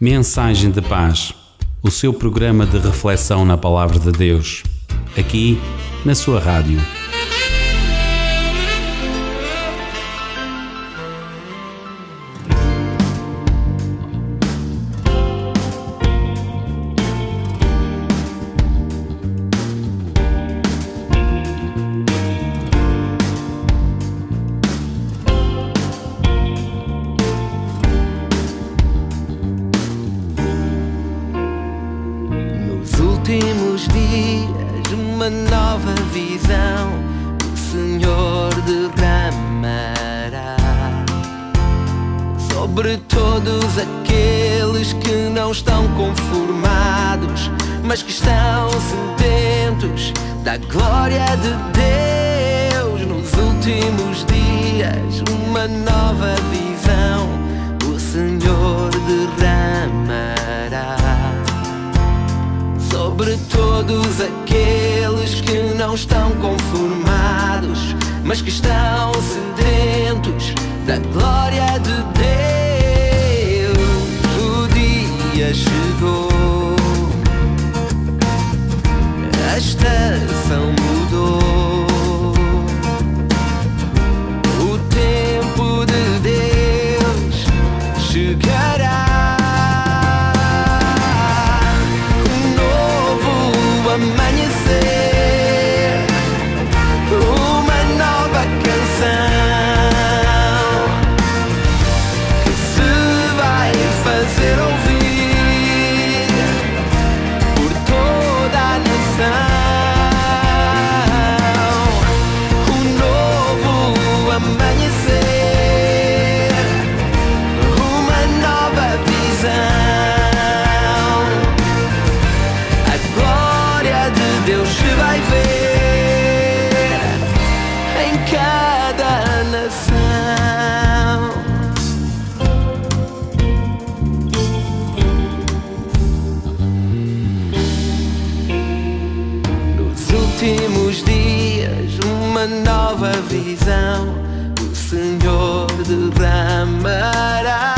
Mensagem de Paz, o seu programa de reflexão na Palavra de Deus, aqui na sua rádio. Últimos dias, uma nova visão o Senhor derramará sobre todos aqueles que não estão conformados, mas que estão sedentos da glória de Deus. Nos últimos dias, uma nova visão o Senhor derramará sobre todos aqueles que não estão conformados, mas que estão sedentos da glória de Deus. O dia chegou, a estação mudou, o tempo de Deus chegará. Amanhecer, uma nova canção que se vai fazer ouvir por toda a nação. Um novo amanhecer, uma nova visão. Deus se vai ver em cada nação. Nos últimos dias, uma nova visão o Senhor derramará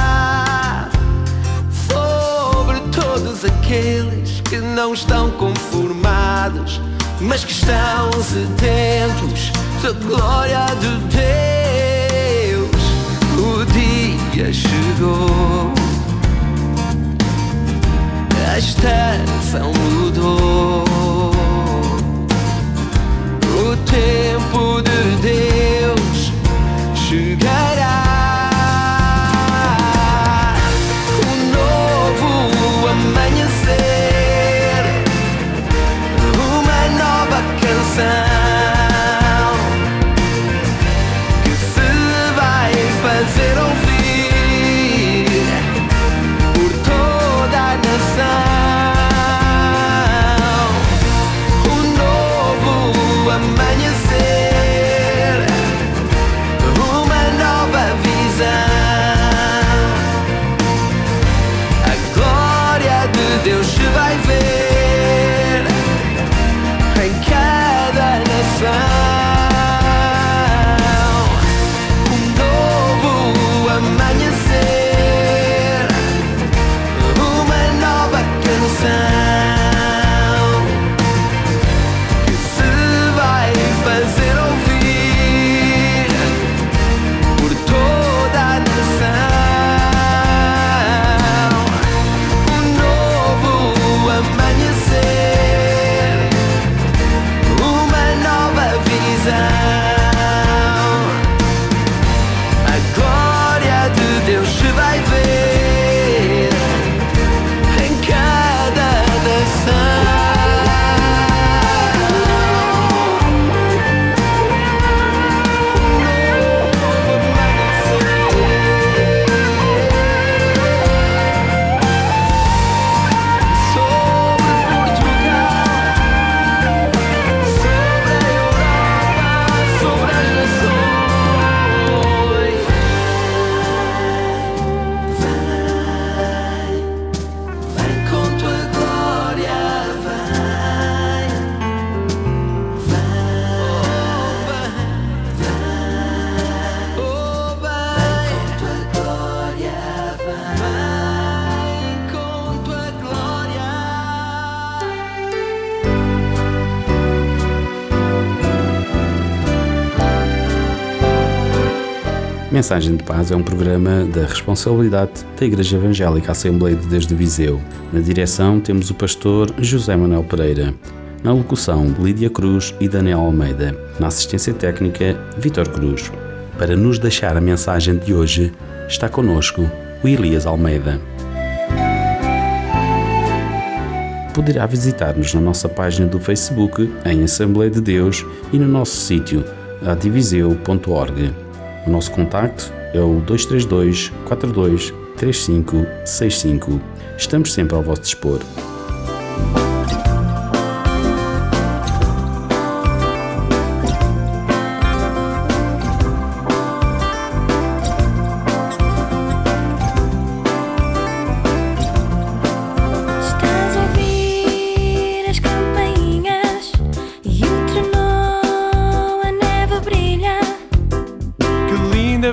sobre todos aqueles que não estão conformados, mas que estão sedentos da glória de Deus. O dia chegou, a estação mudou, o tempo de Deus chegará. Um novo amanhecer, uma nova canção que Mensagem de Paz é um programa da responsabilidade da Igreja Evangélica Assembleia de Deus de Viseu. Na direção temos o pastor José Manuel Pereira. Na locução, Lídia Cruz e Daniel Almeida. Na assistência técnica, Vítor Cruz. Para nos deixar a mensagem de hoje, está connosco o Elias Almeida. Poderá visitar-nos na nossa página do Facebook, em Assembleia de Deus, e no nosso sítio, adviseu.org. O nosso contacto é o 232 42 35 65. Estamos sempre ao vosso dispor.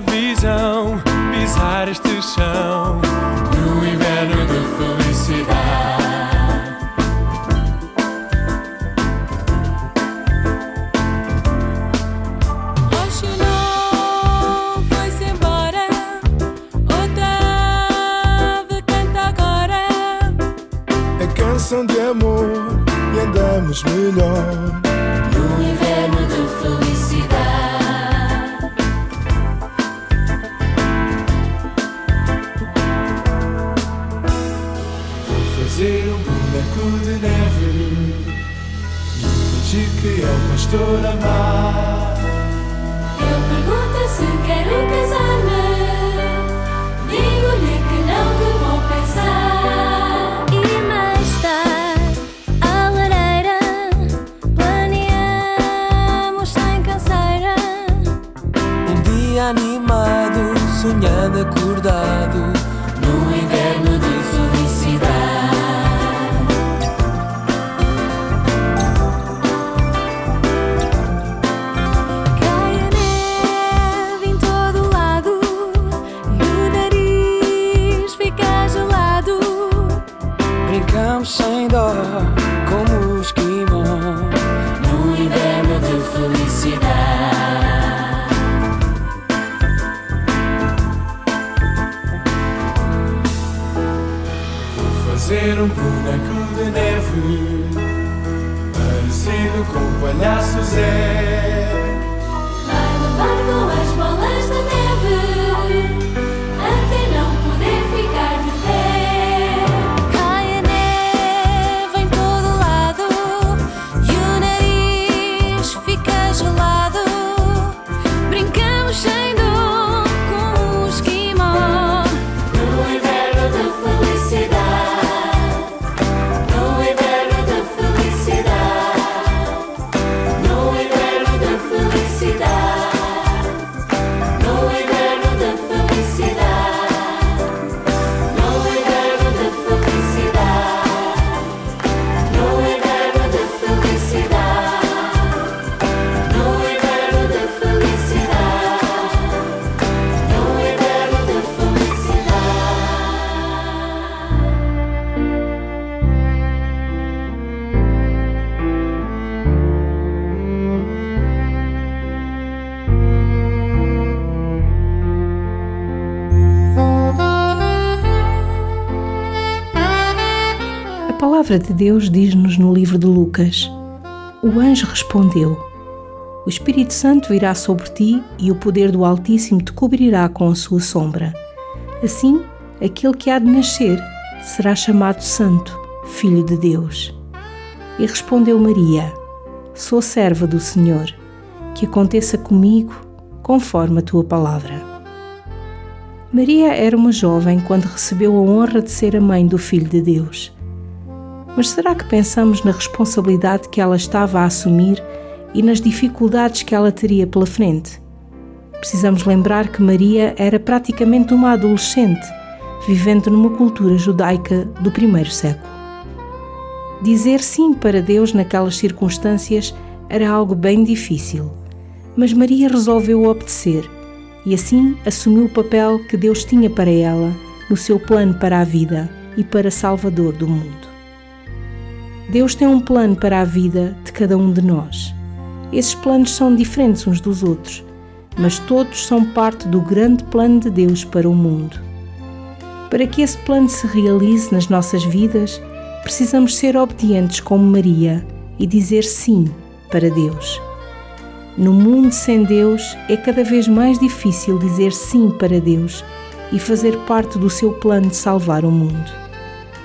Visão, pisar este chão no inverno de felicidade. Hoje não foi-se embora, outra canta agora a canção de amor e andamos melhor no inverno de felicidade. Fazer um boneco de neve e fingir que é o pastor amar. Ele pergunta se quero casar-me, digo-lhe que não, que vou pensar. E mais tarde, à lareira, planeamos sem canseira. Um dia animado, sonhando acordado, no inverno de felicidade. Cai a neve em todo lado e o nariz fica gelado. Brincamos sem dó, como os esquimó, no inverno de felicidade. Fazer um boneco de neve parecido com o palhaço Zé. Vai levar com as bolas de neve até não poder ficar de pé. Cai a neve em todo lado e o nariz fica gelado. Brincamos sem dor com o esquimó no inverno de felicidade. No inverno de felicidade. No inverno de felicidade. No inverno de felicidade. No inverno de felicidade. No inverno de felicidade. No inverno de felicidade. No inverno de felicidade. A palavra de Deus diz-nos no livro de Lucas: o anjo respondeu: o Espírito Santo virá sobre ti e o poder do Altíssimo te cobrirá com a sua sombra. Assim, aquele que há de nascer será chamado Santo, Filho de Deus. E respondeu Maria: sou serva do Senhor, que aconteça comigo conforme a tua palavra. Maria era uma jovem quando recebeu a honra de ser a mãe do Filho de Deus. Mas será que pensamos na responsabilidade que ela estava a assumir e nas dificuldades que ela teria pela frente? Precisamos lembrar que Maria era praticamente uma adolescente, vivendo numa cultura judaica do primeiro século. Dizer sim para Deus naquelas circunstâncias era algo bem difícil, mas Maria resolveu obedecer e assim assumiu o papel que Deus tinha para ela no seu plano para a vida e para Salvador do mundo. Deus tem um plano para a vida de cada um de nós. Esses planos são diferentes uns dos outros, mas todos são parte do grande plano de Deus para o mundo. Para que esse plano se realize nas nossas vidas, precisamos ser obedientes como Maria e dizer sim para Deus. No mundo sem Deus, é cada vez mais difícil dizer sim para Deus e fazer parte do seu plano de salvar o mundo.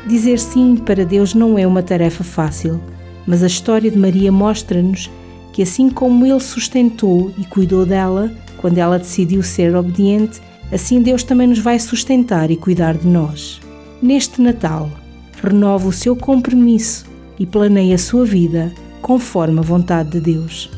Dizer sim para Deus não é uma tarefa fácil, mas a história de Maria mostra-nos que assim como Ele sustentou e cuidou dela, quando ela decidiu ser obediente, assim Deus também nos vai sustentar e cuidar de nós. Neste Natal, renova o seu compromisso e planeie a sua vida conforme a vontade de Deus.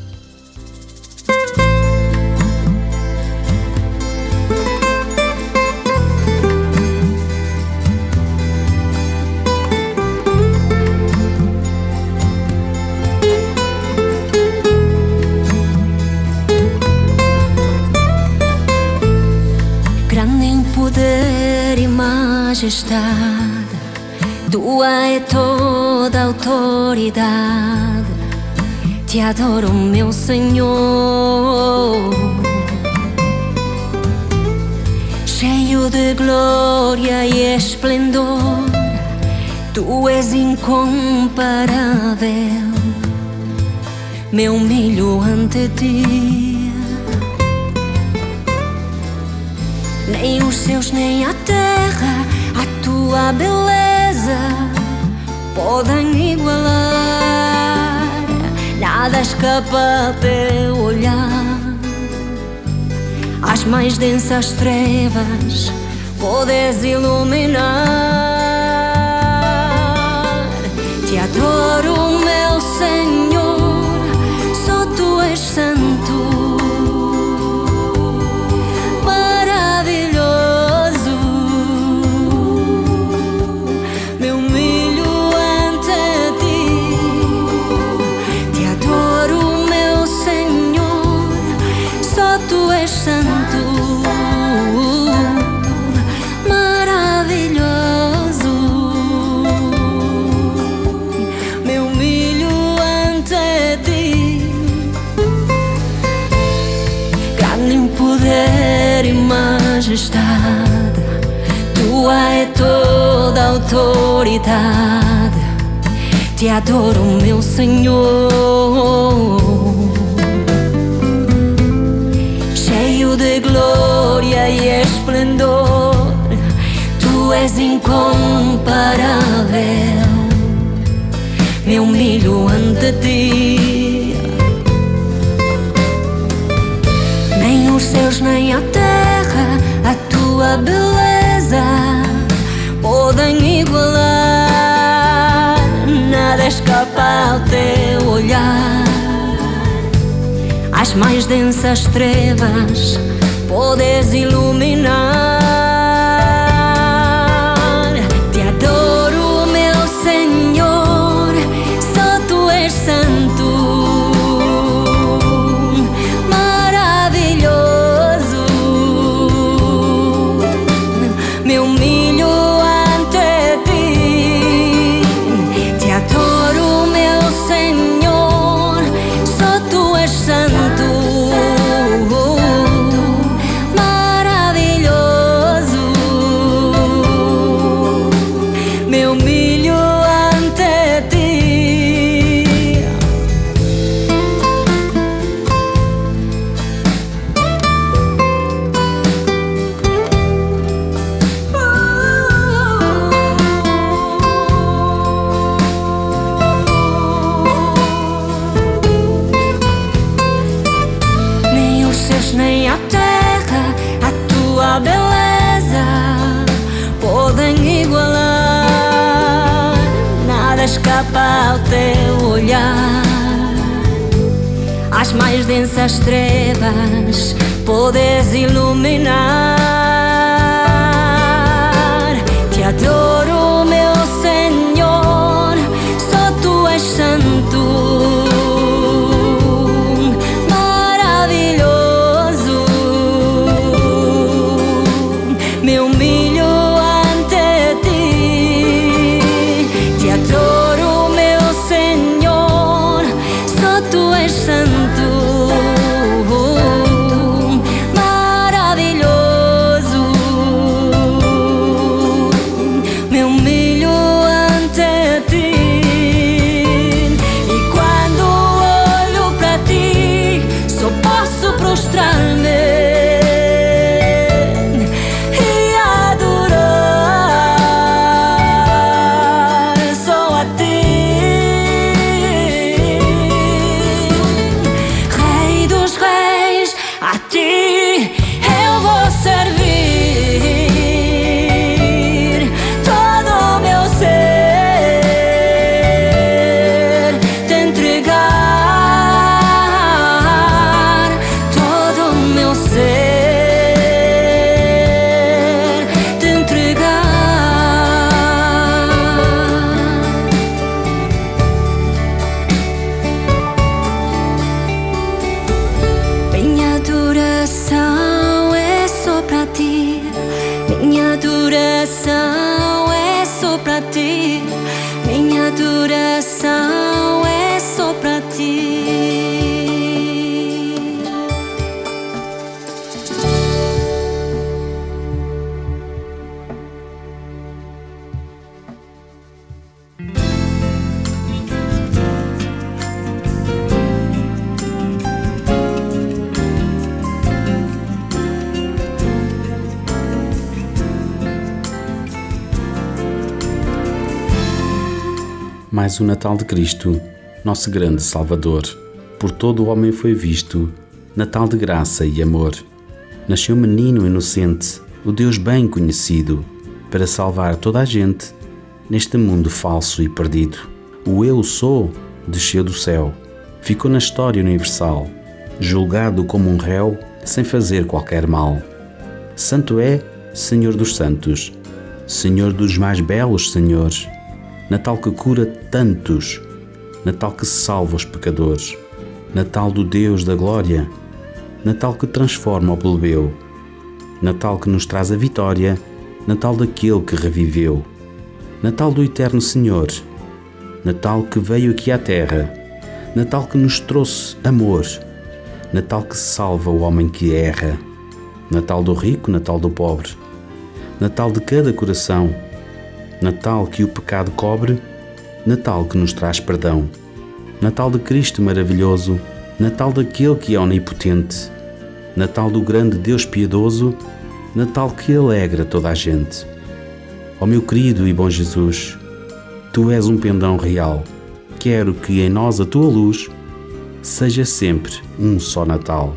Grande em poder e majestade, tua é toda a autoridade. Te adoro, meu Senhor, cheio de glória e esplendor. Tu és incomparável, me humilho ante ti. Nem os céus nem a terra a tua beleza podem igualar. Nada escapa ao teu olhar. As mais densas trevas podes iluminar. Te adoro, meu Senhor, só tu és santo. Poder e majestade, tua é toda a autoridade. Te adoro, meu Senhor, cheio de glória e esplendor. Tu és incomparável, me humilho ante ti. Nem os céus nem a terra a tua beleza podem igualar. Nada escapa ao teu olhar. As mais densas trevas podes iluminar. Te adoro, meu Senhor, só tu és santo. Nem a terra a tua beleza podem igualar. Nada escapa ao teu olhar. As mais densas trevas podes iluminar. Te adoro, meu Senhor, só tu és santo. Minha adoração é só para ti. Minha adoração é só para ti. Mais o Natal de Cristo, nosso grande Salvador. Por todo o homem foi visto, Natal de graça e amor. Nasceu menino inocente, o Deus bem conhecido, para salvar toda a gente neste mundo falso e perdido. O Eu Sou desceu do céu, ficou na história universal, julgado como um réu sem fazer qualquer mal. Santo é, Senhor dos santos, Senhor dos mais belos senhores, Natal que cura tantos, Natal que salva os pecadores, Natal do Deus da glória, Natal que transforma o plebeu, Natal que nos traz a vitória, Natal daquele que reviveu, Natal do eterno Senhor, Natal que veio aqui à terra, Natal que nos trouxe amor, Natal que salva o homem que erra, Natal do rico, Natal do pobre, Natal de cada coração, Natal que o pecado cobre, Natal que nos traz perdão, Natal de Cristo maravilhoso, Natal daquele que é onipotente, Natal do grande Deus piedoso, Natal que alegra toda a gente. Ó meu querido e bom Jesus, Tu és um pendão real, quero que em nós a Tua luz seja sempre um só Natal.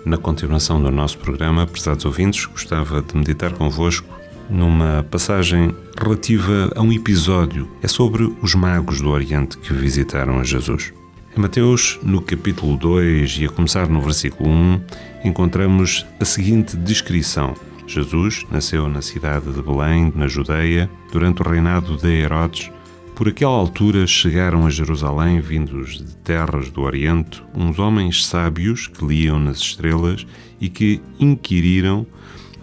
Na continuação do nosso programa, prezados ouvintes, gostava de meditar convosco numa passagem relativa a um episódio. É sobre os magos do Oriente que visitaram a Jesus. Em Mateus, no capítulo 2 e a começar no versículo 1, encontramos a seguinte descrição. Jesus nasceu na cidade de Belém, na Judeia, durante o reinado de Herodes. Por aquela altura chegaram a Jerusalém, vindos de terras do Oriente, uns homens sábios que liam nas estrelas e que inquiriram: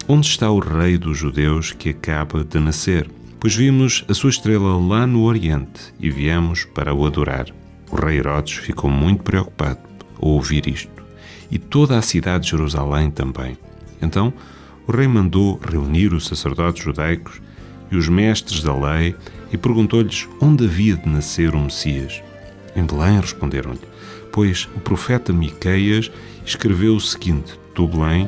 onde está o rei dos judeus que acaba de nascer? Pois vimos a sua estrela lá no Oriente e viemos para o adorar. O rei Herodes ficou muito preocupado ao ouvir isto, e toda a cidade de Jerusalém também. Então o rei mandou reunir os sacerdotes judaicos e os mestres da lei e perguntou-lhes onde havia de nascer o Messias. Em Belém, responderam-lhe, pois o profeta Miqueias escreveu o seguinte: Tu, Belém,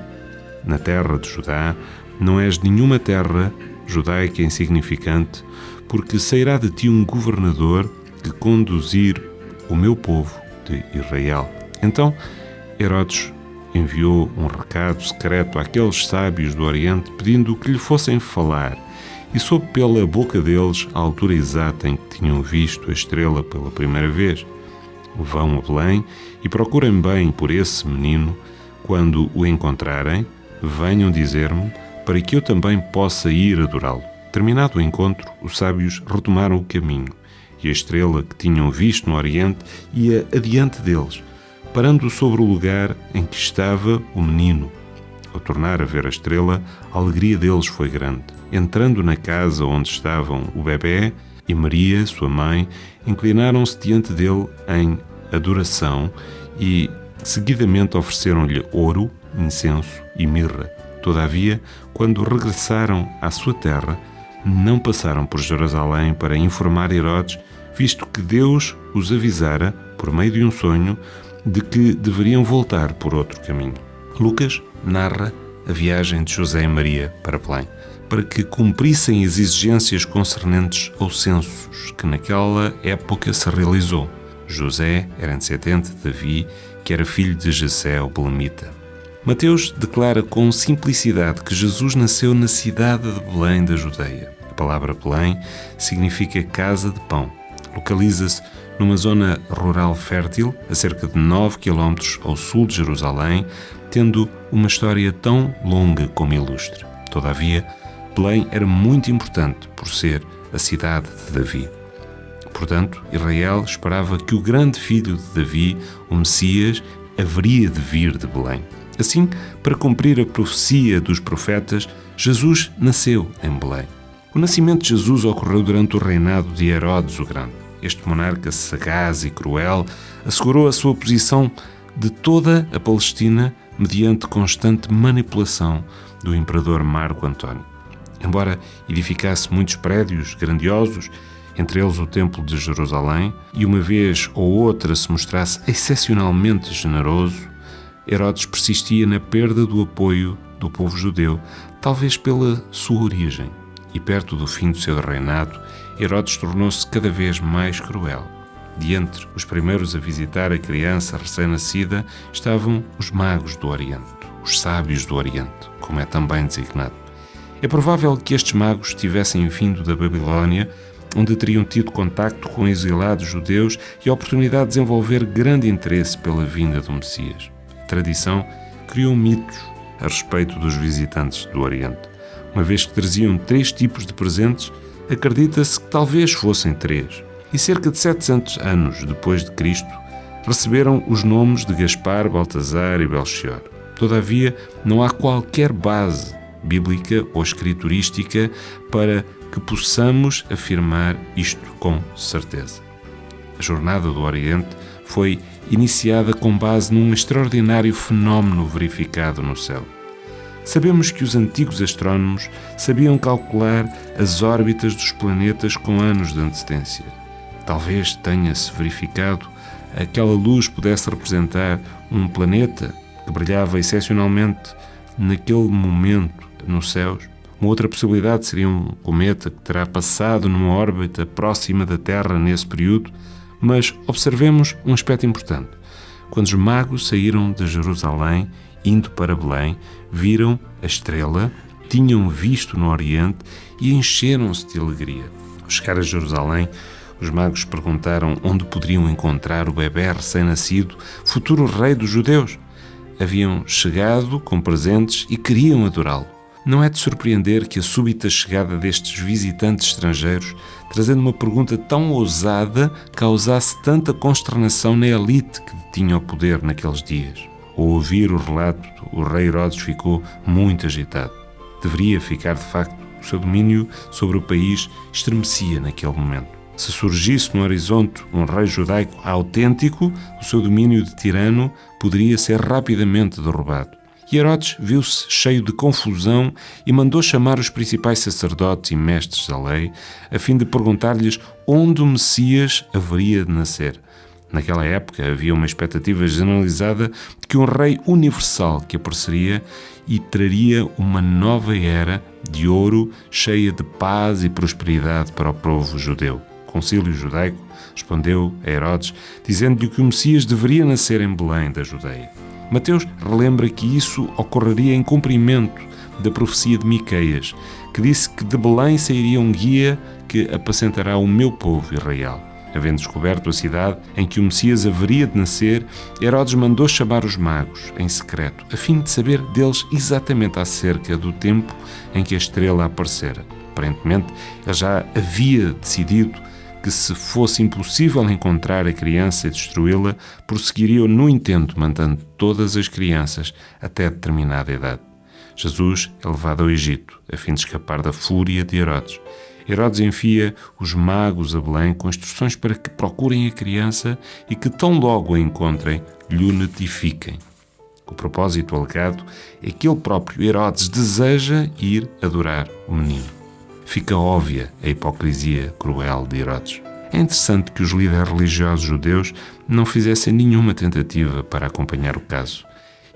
na terra de Judá, não és nenhuma terra judaica insignificante, porque sairá de ti um governador que conduzir o meu povo de Israel. Então Herodes enviou um recado secreto àqueles sábios do Oriente, pedindo que lhe fossem falar, e soube pela boca deles a altura exata em que tinham visto a estrela pela primeira vez. Vão a Belém e procurem bem por esse menino. Quando o encontrarem, venham dizer-me, para que eu também possa ir adorá-lo. Terminado o encontro, os sábios retomaram o caminho, e a estrela que tinham visto no Oriente ia adiante deles, parando sobre o lugar em que estava o menino. Ao tornar a ver a estrela, a alegria deles foi grande. Entrando na casa onde estavam o bebé e Maria, sua mãe, inclinaram-se diante dele em adoração e seguidamente ofereceram-lhe ouro, incenso e mirra. Todavia, quando regressaram à sua terra, não passaram por Jerusalém para informar Herodes, visto que Deus os avisara, por meio de um sonho, de que deveriam voltar por outro caminho. Lucas narra a viagem de José e Maria para Belém, para que cumprissem as exigências concernentes aos censos que naquela época se realizou. José era antecedente de Davi, que era filho de Jessé, o belemita. Mateus declara com simplicidade que Jesus nasceu na cidade de Belém da Judeia. A palavra Belém significa casa de pão. Localiza-se numa zona rural fértil, a cerca de 9 km ao sul de Jerusalém, tendo uma história tão longa como ilustre. Todavia, Belém era muito importante por ser a cidade de Davi. Portanto, Israel esperava que o grande filho de Davi, o Messias, haveria de vir de Belém. Assim, para cumprir a profecia dos profetas, Jesus nasceu em Belém. O nascimento de Jesus ocorreu durante o reinado de Herodes o Grande. Este monarca sagaz e cruel assegurou a sua posição de toda a Palestina mediante constante manipulação do imperador Marco António. Embora edificasse muitos prédios grandiosos, entre eles o Templo de Jerusalém, e uma vez ou outra se mostrasse excepcionalmente generoso, Herodes persistia na perda do apoio do povo judeu, talvez pela sua origem. E perto do fim do seu reinado, Herodes tornou-se cada vez mais cruel. De entre os primeiros a visitar a criança recém-nascida estavam os magos do Oriente, os sábios do Oriente, como é também designado. É provável que estes magos tivessem vindo da Babilónia, onde teriam tido contacto com exilados judeus e a oportunidade de desenvolver grande interesse pela vinda do Messias. A tradição criou mitos a respeito dos visitantes do Oriente. Uma vez que traziam 3 tipos de presentes, acredita-se que talvez fossem 3. E cerca de 700 anos depois de Cristo, receberam os nomes de Gaspar, Baltazar e Belchior. Todavia, não há qualquer base bíblica ou escriturística para que possamos afirmar isto com certeza. A Jornada do Oriente foi iniciada com base num extraordinário fenómeno verificado no céu. Sabemos que os antigos astrónomos sabiam calcular as órbitas dos planetas com anos de antecedência. Talvez tenha-se verificado que aquela luz pudesse representar um planeta que brilhava excepcionalmente naquele momento nos céus. Uma outra possibilidade seria um cometa que terá passado numa órbita próxima da Terra nesse período, mas observemos um aspecto importante. Quando os magos saíram de Jerusalém, indo para Belém, viram a estrela, tinham visto no Oriente e encheram-se de alegria. Ao chegar a Jerusalém, os magos perguntaram onde poderiam encontrar o bebé recém-nascido, futuro rei dos judeus. Haviam chegado com presentes e queriam adorá-lo. Não é de surpreender que a súbita chegada destes visitantes estrangeiros, trazendo uma pergunta tão ousada, causasse tanta consternação na elite que detinha o poder naqueles dias. Ao ouvir o relato, o rei Herodes ficou muito agitado. Deveria ficar, de facto, o seu domínio sobre o país estremecia naquele momento. Se surgisse no horizonte um rei judaico autêntico, o seu domínio de tirano poderia ser rapidamente derrubado. E Herodes viu-se cheio de confusão e mandou chamar os principais sacerdotes e mestres da lei, a fim de perguntar-lhes onde o Messias haveria de nascer. Naquela época havia uma expectativa generalizada de que um rei universal que apareceria e traria uma nova era de ouro cheia de paz e prosperidade para o povo judeu. O concílio judaico respondeu a Herodes, dizendo-lhe que o Messias deveria nascer em Belém da Judeia. Mateus relembra que isso ocorreria em cumprimento da profecia de Miqueias, que disse que de Belém sairia um guia que apacentará o meu povo Israel. Havendo descoberto a cidade em que o Messias haveria de nascer, Herodes mandou chamar os magos em secreto, a fim de saber deles exatamente acerca do tempo em que a estrela aparecera. Aparentemente, ele já havia decidido que, se fosse impossível encontrar a criança e destruí-la, prosseguiriam no intento, matando todas as crianças até determinada idade. Jesus é levado ao Egito, a fim de escapar da fúria de Herodes. Herodes envia os magos a Belém com instruções para que procurem a criança e que, tão logo a encontrem, lhe notifiquem. O propósito alegado é que ele próprio, Herodes, deseja ir adorar o menino. Fica óbvia a hipocrisia cruel de Herodes. É interessante que os líderes religiosos judeus não fizessem nenhuma tentativa para acompanhar o caso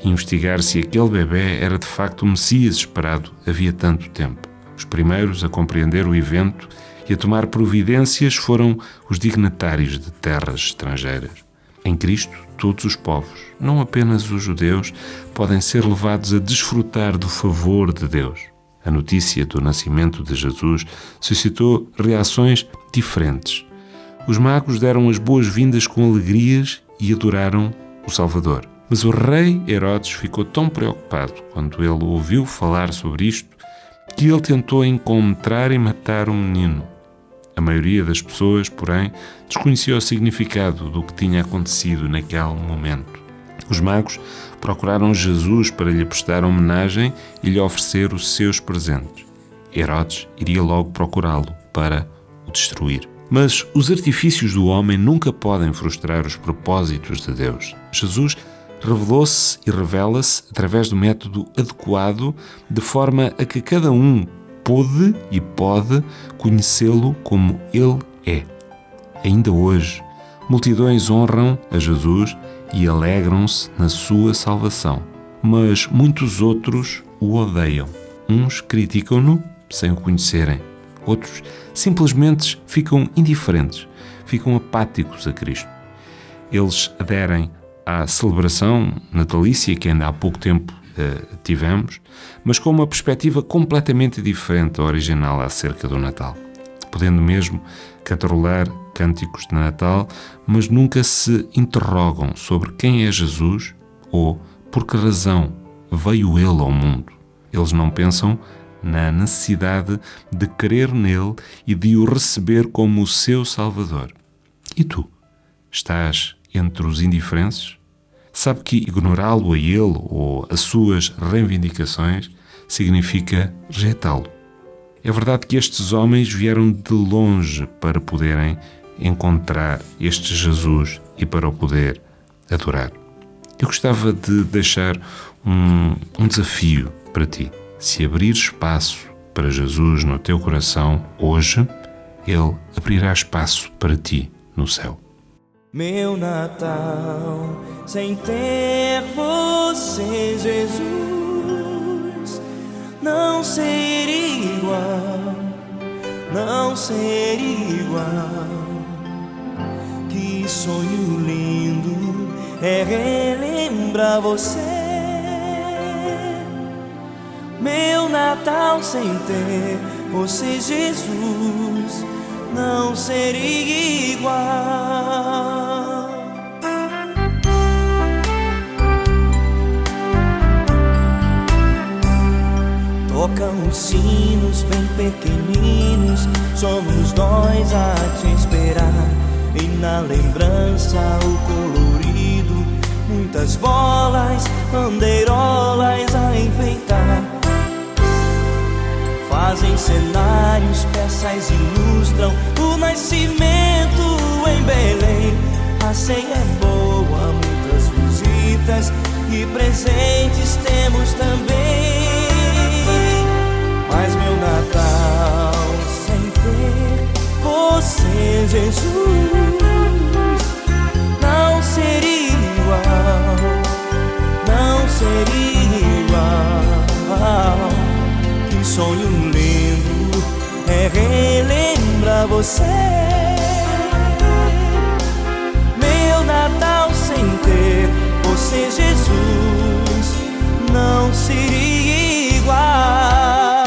e investigar se aquele bebé era de facto o Messias esperado havia tanto tempo. Os primeiros a compreender o evento e a tomar providências foram os dignatários de terras estrangeiras. Em Cristo, todos os povos, não apenas os judeus, podem ser levados a desfrutar do favor de Deus. A notícia do nascimento de Jesus suscitou reações diferentes. Os magos deram as boas-vindas com alegrias e adoraram o Salvador. Mas o rei Herodes ficou tão preocupado quando ele ouviu falar sobre isto que ele tentou encontrar e matar o menino. A maioria das pessoas, porém, desconhecia o significado do que tinha acontecido naquele momento. Os magos procuraram Jesus para lhe prestar homenagem e lhe oferecer os seus presentes. Herodes iria logo procurá-lo para o destruir. Mas os artifícios do homem nunca podem frustrar os propósitos de Deus. Jesus revelou-se e revela-se através do método adequado, de forma a que cada um pôde e pode conhecê-lo como Ele é. Ainda hoje, multidões honram a Jesus e alegram-se na sua salvação, mas muitos outros o odeiam. Uns criticam-no sem o conhecerem, outros simplesmente ficam indiferentes, ficam apáticos a Cristo. Eles aderem à celebração natalícia que ainda há pouco tempo tivemos, mas com uma perspectiva completamente diferente da original acerca do Natal, podendo mesmo cantarolar cânticos de Natal, mas nunca se interrogam sobre quem é Jesus ou por que razão veio Ele ao mundo. Eles não pensam na necessidade de crer nele e de o receber como o seu Salvador. E tu? Estás entre os indiferentes? Sabe que ignorá-lo a ele ou as suas reivindicações significa rejeitá-lo. É verdade que estes homens vieram de longe para poderem encontrar este Jesus e para o poder adorar. Eu gostava de deixar um desafio para ti. Se abrir espaço para Jesus no teu coração hoje, Ele abrirá espaço para ti no céu. Meu Natal sem ter você, Jesus, não seria igual, não seria igual. Que sonho lindo é relembrar você. Meu Natal sem ter você, Jesus, não seria igual. Tocam os sinos bem pequeninos, somos nós a te esperar. E na lembrança o colorido, muitas bolas, bandeirolas a enfeitar. Fazem cenários, peças ilustram o nascimento em Belém. A ceia é boa, muitas visitas e presentes temos também. Mas meu Natal sem ter você, Jesus, não seria igual, não seria igual. Que sonho lindo é relembrar você. Meu Natal sem ter você, Jesus, não seria igual.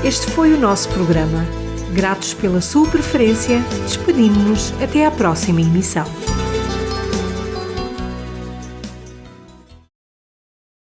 Este foi o nosso programa. Gratos pela sua preferência, despedimos-nos até à próxima emissão.